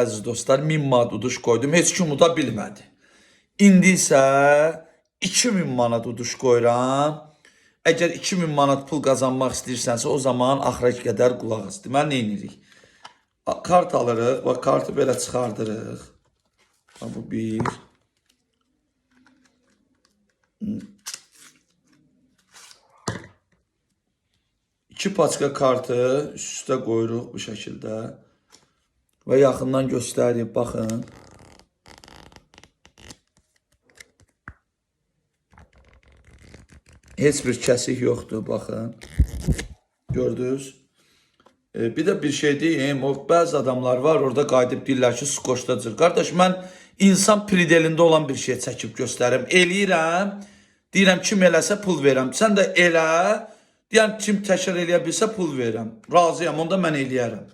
Əziz dostlar, 1000 manat uduş qoydum. Heç kim uda bilmədi. İndi isə 2000 manat uduş qoyuram. Əgər 2000 manat pul qazanmaq istəyirsənsə, o zaman axıra qədər qulaq as. Deməli, nə edirik? Kart alırıq. Bax, kartı belə çıxardırıq. Bu bir. İki paçka kartı üst-üstə qoyuruq bu şəkildə. Və yaxından göstərib, baxın. Heç bir kəsik yoxdur, baxın. Gördünüz? Bir də bir şey deyim, bəzi adamlar var, orada qayıdıb deyirlər ki, skoçdacır. Qardaş, mən insan pridelində olan bir şey çəkib göstərim. Eləyirəm, deyirəm, kim eləsə pul verəm. Sən də elə, deyəm, kim təkrar eləyə bilsə pul verəm. Razıyam, onda mən eləyərəm.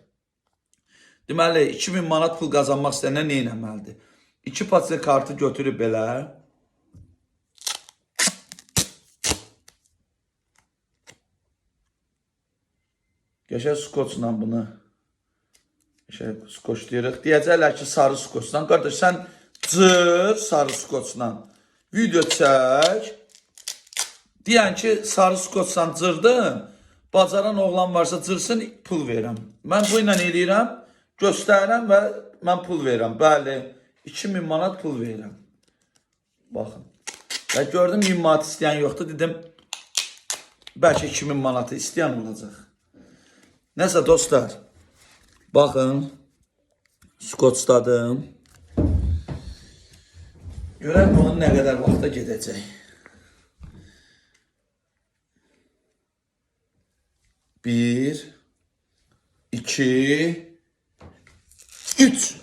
Deməli, 2000 manat pul qazanmaq istəyənə nə eləməlidir? 2 paçka kartı götürüb belə. Qəşəng skoçla bunu skoçlayırıq. Deyəcəklər ki, sarı skoçla. Qardaş, sən cır sarı skoçla. Video çək. Deyən ki, sarı skoçla cırdım. Bacaran oğlan varsa cırsın, pul verəm. Mən bu ilə eləyirəm. Göstərirəm və mən pul verirəm. Bəli, 2000 manat pul verirəm. Baxın. Və gördüm 1000 manat istəyən yoxdur. Dedim, bəlkə 2000 manatı istəyən olacaq. Nəsə dostlar, baxın, skoçladım. Görək bunun nə qədər vaxta gedəcək. 1, 2, 3.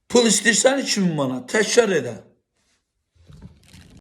Pul istəyirsən 2000 manat, təkrar edə.